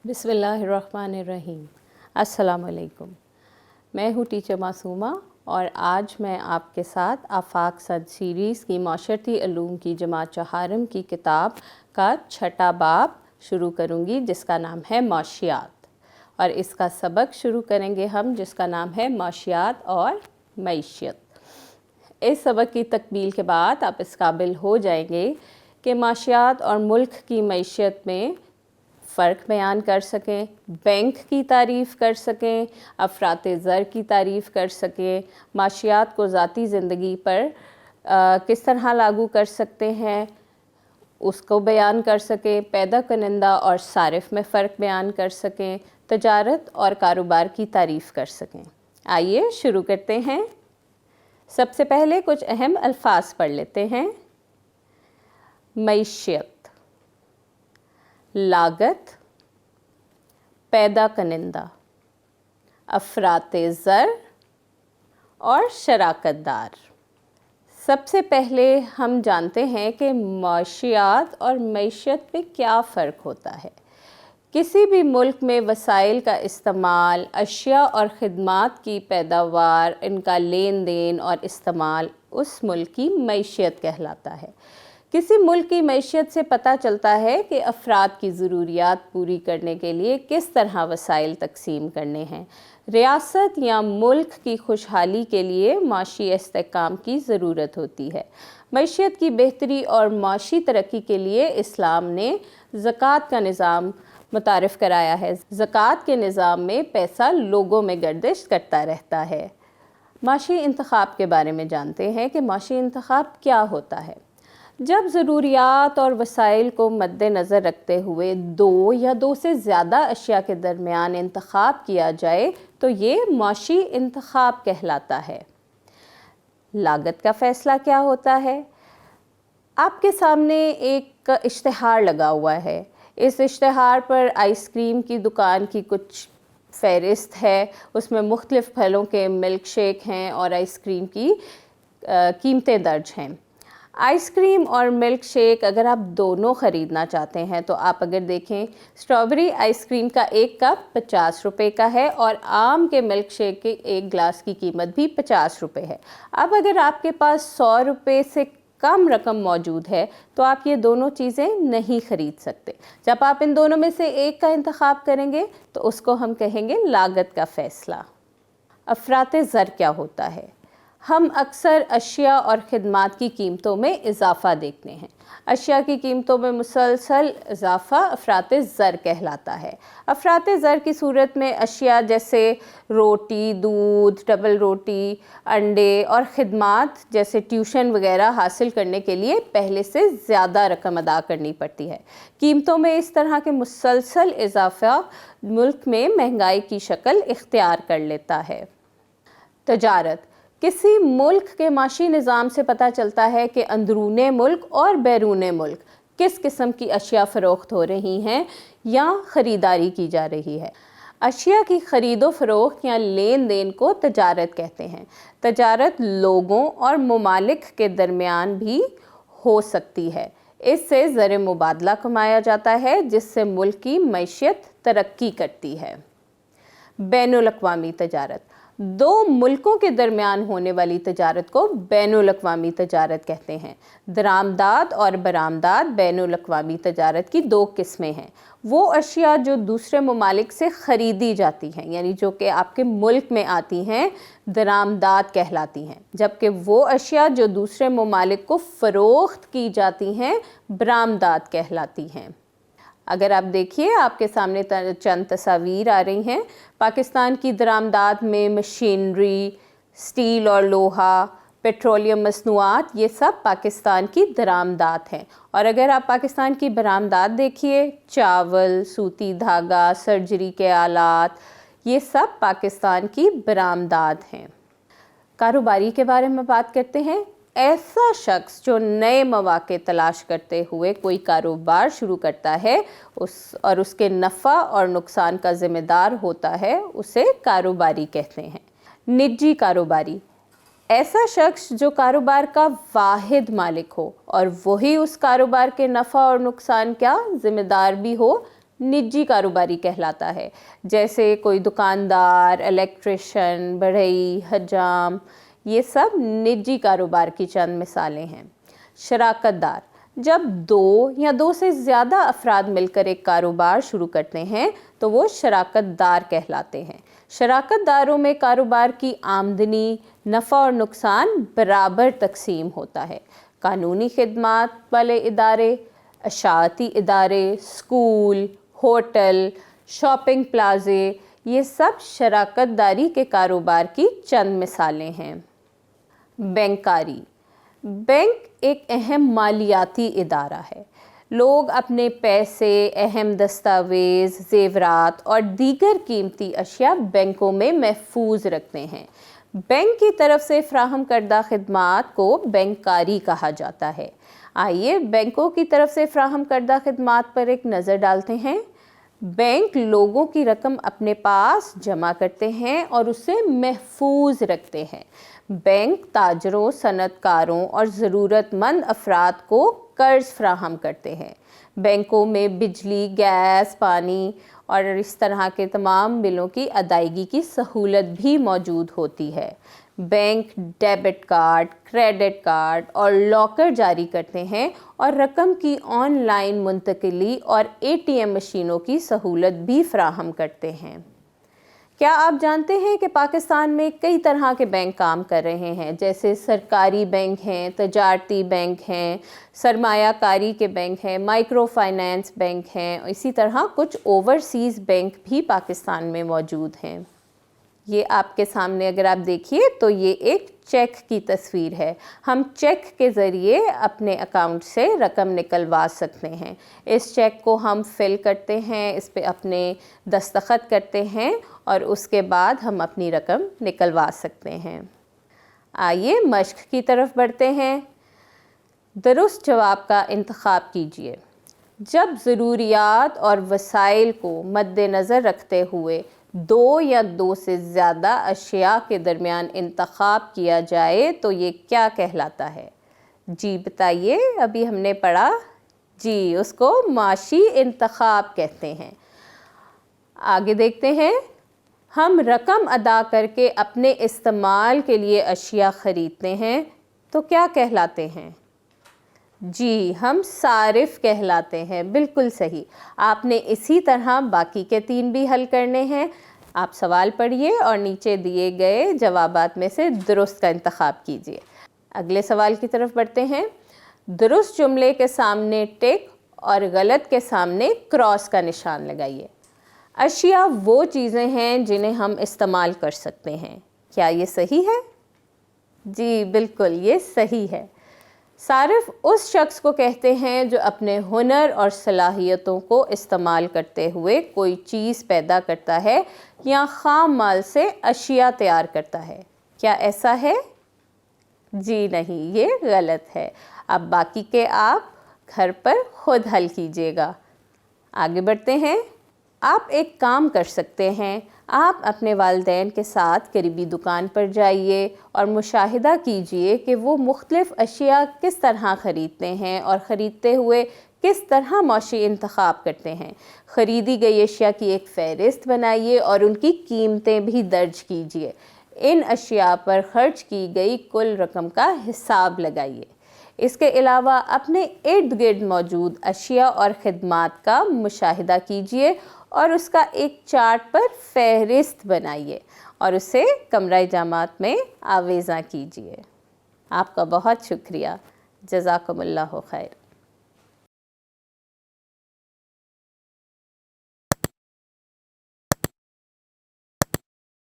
बिस्मिल्लाहिर्रहमानिर्रहीम। अस्सलाम वालेकुम। मैं हूँ टीचर मासूमा और आज मैं आपके साथ आफाक सद सीरीज़ की माशरती उलूम की जमात चहारम की किताब का छठा बाब शुरू करूँगी, जिसका नाम है माशियात, और इसका सबक शुरू करेंगे हम, जिसका नाम है माशियात और मईशियत। इस सबक की तकमील के बाद आप इस काबिल हो जाएंगे कि माशियात और मुल्क की मईशियत में फ़र्क बयान कर सकें, बैंक की तारीफ़ कर सकें, अफरात ज़र की तारीफ़ कर सकें, माशियात को ज़ाती ज़िंदगी पर किस तरह लागू कर सकते हैं उसको बयान कर सकें, पैदा करनिंदा और सारिफ में फ़र्क बयान कर सकें, तजारत और कारोबार की तारीफ़ कर सकें। आइए शुरू करते हैं। सबसे पहले कुछ अहम अल्फाज पढ़ लेते हैं। मईशियत, लागत, पैदा कनिंदा, अफरात ज़र और शराकतदार। सबसे पहले हम जानते हैं कि माशियात और मईशियत में क्या फ़र्क होता है। किसी भी मुल्क में वसाइल का इस्तेमाल, अशिया और ख़िदमात की पैदावार, इनका लेन देन और इस्तेमाल उस मुल्क की मईशियत कहलाता है। किसी मुल्क की मईशियत से पता चलता है कि अफराद की ज़रूरियात पूरी करने के लिए किस तरह वसाइल तकसीम करने हैं। रियासत या मुल्क की खुशहाली के लिए माशी इस्तेहकाम की ज़रूरत होती है। मईशियत की बेहतरी और माशी तरक्की के लिए इस्लाम ने ज़कात का निज़ाम मुतारिफ़ कराया है। ज़कात के निज़ाम में पैसा लोगों में गर्दिश करता रहता है। माशी इंतखाब के बारे में जानते हैं कि माशी इंतखाब क्या होता है। जब ज़रूरियात और वसाइल को मद्देनज़र रखते हुए दो या दो से ज़्यादा अशिया के दरमियान इंतखाब किया जाए तो ये माशी इंतखाब कहलाता है। लागत का फ़ैसला क्या होता है। आपके सामने एक इश्तिहार लगा हुआ है। इस इश्तिहार पर आइसक्रीम की दुकान की कुछ फ़हरिस्त है। उसमें मुख्तलिफ़ फलों के मिल्क शेक हैं और आइसक्रीम की कीमतें दर्ज हैं। आइसक्रीम और मिल्क शेक अगर आप दोनों ख़रीदना चाहते हैं तो आप अगर देखें, स्ट्रॉबेरी आइसक्रीम का एक कप 50 रुपये का है और आम के मिल्क शेक के एक गिलास की कीमत भी 50 रुपये है। अब अगर आपके पास 100 रुपये से कम रकम मौजूद है तो आप ये दोनों चीज़ें नहीं ख़रीद सकते। जब आप इन दोनों में से एक का इंतखाब करेंगे तो उसको हम कहेंगे लागत का फ़ैसला। अफरात ज़र क्या होता है। हम अक्सर अशिया और ख़िदमात की कीमतों में इजाफ़ा देखते हैं। अशिया की कीमतों में मुसलसल इजाफ़ा अफरात ज़र कहलाता है। अफरात ज़र की सूरत में अशिया जैसे रोटी, दूध, डबल रोटी, अंडे और ख़िदमात जैसे ट्यूशन वगैरह हासिल करने के लिए पहले से ज़्यादा रकम अदा करनी पड़ती है। कीमतों में इस तरह के मुसलसल इजाफ़ा मुल्क में महंगाई की शक्ल इख्तियार कर लेता है। तजारत, किसी मुल्क के माशी निज़ाम से पता चलता है कि अंदरूने मुल्क और बैरूने मुल्क किस किस्म की अशिया फ़रोख्त हो रही हैं या ख़रीदारी की जा रही है। अशिया की ख़रीदो फ़रोख्त या लेन देन को तजारत कहते हैं। तजारत लोगों और ममालिक के दरमियान भी हो सकती है। इससे ज़र मुबादला कमाया जाता है जिससे मुल्क की मईशियत तरक्की करती है। बैनुल अक़वामी तजारत, दो मुल्कों के दरमियान होने वाली तजारत को बैनुल अक़वामी तजारत कहते हैं। दरामदाद और बरामदाद बैनुल अक़वामी तजारत की दो किस्में हैं। वो अशिया जो दूसरे ममालिक से ख़रीदी जाती हैं, यानी जो कि आपके मुल्क में आती हैं, दरामदाद कहलाती हैं, जबकि वो अशिया जो दूसरे ममालिक को फ़रोख्त की जाती हैं, बरामदाद कहलाती हैं। अगर आप देखिए, आपके सामने चंद तस्वीर आ रही हैं। पाकिस्तान की दरामदाद में मशीनरी, स्टील और लोहा, पेट्रोलियम मसनूआत, ये सब पाकिस्तान की दरामदाद हैं। और अगर आप पाकिस्तान की बरामदाद देखिए, चावल, सूती धागा, सर्जरी के आलात, ये सब पाकिस्तान की बरामदाद हैं। कारोबारी के बारे में बात करते हैं। ऐसा शख्स जो नए मौके तलाश करते हुए कोई कारोबार शुरू करता है और उसके नफ़ा और नुकसान का ज़िम्मेदार होता है, उसे कारोबारी कहते हैं। निजी कारोबारी, ऐसा शख्स जो कारोबार का वाहिद मालिक हो और वही उस कारोबार के नफ़ा और नुकसान का ज़िम्मेदार भी हो, निजी कारोबारी कहलाता है, जैसे कोई दुकानदार, इलेक्ट्रिशियन, बढ़ई, हजाम, ये सब निजी कारोबार की चंद मिसालें हैं। शराकतदार, जब दो या दो से ज़्यादा अफराद मिलकर एक कारोबार शुरू करते हैं तो वो शराकतदार कहलाते हैं। शराकतदारों में कारोबार की आमदनी, नफ़ा और नुकसान बराबर तकसीम होता है। कानूनी खिदमात वाले इदारे, अशाती इदारे, स्कूल, होटल, शॉपिंग प्लाजे, ये सब शराकतदारी के कारोबार की चंद मिसालें हैं। बैंकारी, बैंक एक अहम मालियाती इदारा है। लोग अपने पैसे, अहम दस्तावेज़, ज़ेवरात और दीगर कीमती अशिया बैंकों में महफूज रखते हैं। बैंक की तरफ से फ़राहम करदा खिदमात को बैंकारी कहा जाता है। आइए बैंकों की तरफ से फ़राहम करदा खिदमात पर एक नज़र डालते हैं। बैंक लोगों की रकम अपने पास जमा करते हैं और उसे महफूज रखते हैं। बैंक ताजरों, सनअतकारों और ज़रूरतमंद अफराद को कर्ज़ फ़राहम करते हैं। बैंकों में बिजली, गैस, पानी और इस तरह के तमाम बिलों की अदायगी की सहूलत भी मौजूद होती है। Bank debit card, credit card और लॉकर जारी करते हैं और रकम की ऑनलाइन मुंतकिली और ATM मशीनों की सहूलत भी फ़राहम करते हैं। क्या आप जानते हैं कि पाकिस्तान में कई तरह के बैंक काम कर रहे हैं, जैसे सरकारी बैंक हैं, तजारती बैंक हैं, सरमायाकारी के बैंक हैं, माइक्रो फाइनेंस बैंक हैं, इसी तरह कुछ ओवरसीज़ बैंक भी पाकिस्तान में मौजूद हैं। ये आपके सामने अगर आप देखिए तो ये एक चेक की तस्वीर है। हम चेक के ज़रिए अपने अकाउंट से रकम निकलवा सकते हैं। इस चेक को हम फिल करते हैं, इस पे अपने दस्तखत करते हैं और उसके बाद हम अपनी रकम निकलवा सकते हैं। आइए मश्क की तरफ बढ़ते हैं। दुरुस्त जवाब का इंतखाब कीजिए। जब ज़रूरियात और वसाइल को मद्देनज़र रखते हुए दो या दो से ज़्यादा अशिया के दरमियान इंतखाब किया जाए तो ये क्या कहलाता है? जी बताइए, अभी हमने पढ़ा। जी, उसको माशी इंतखाब कहते हैं। आगे देखते हैं। हम रकम अदा करके अपने इस्तेमाल के लिए अशिया ख़रीदते हैं तो क्या कहलाते हैं? जी, हम सारिफ कहलाते हैं। बिल्कुल सही। आपने इसी तरह बाकी के 3 भी हल करने हैं। आप सवाल पढ़िए और नीचे दिए गए जवाबात में से दुरुस्त का इंतखाब कीजिए। अगले सवाल की तरफ बढ़ते हैं। दुरुस्त जुमले के सामने टिक और गलत के सामने क्रॉस का निशान लगाइए। अशिया वो चीज़ें हैं जिन्हें हम इस्तेमाल कर सकते हैं। क्या ये सही है? जी बिल्कुल, ये सही है। सारिफ उस शख्स को कहते हैं जो अपने हुनर और सलाहियतों को इस्तेमाल करते हुए कोई चीज़ पैदा करता है या ख़ाम माल से अशिया तैयार करता है। क्या ऐसा है? जी नहीं, ये गलत है। अब बाकी के आप घर पर खुद हल कीजिएगा। आगे बढ़ते हैं। आप एक काम कर सकते हैं। आप अपने वालिदैन के साथ करीबी दुकान पर जाइए और मुशाहिदा कीजिए कि वो मुख्तलिफ़ अशिया किस तरह ख़रीदते हैं और ख़रीदते हुए किस तरह मौशी इंतखाब करते हैं। ख़रीदी गई अशिया की एक फ़हरिस्त बनाइए और उनकी कीमतें भी दर्ज कीजिए। इन अशिया पर ख़र्च की गई कुल रकम का हिसाब लगाइए। इसके अलावा अपने इर्द गिर्द मौजूद अशिया और ख़िदमात का मुशाहिदा कीजिए और उसका एक चार्ट पर फ़हरिस्त बनाइए और उसे कमरा जामात में आवेज़ा कीजिए। आपका बहुत शुक्रिया। जज़ाकुमुल्लाहु खैर।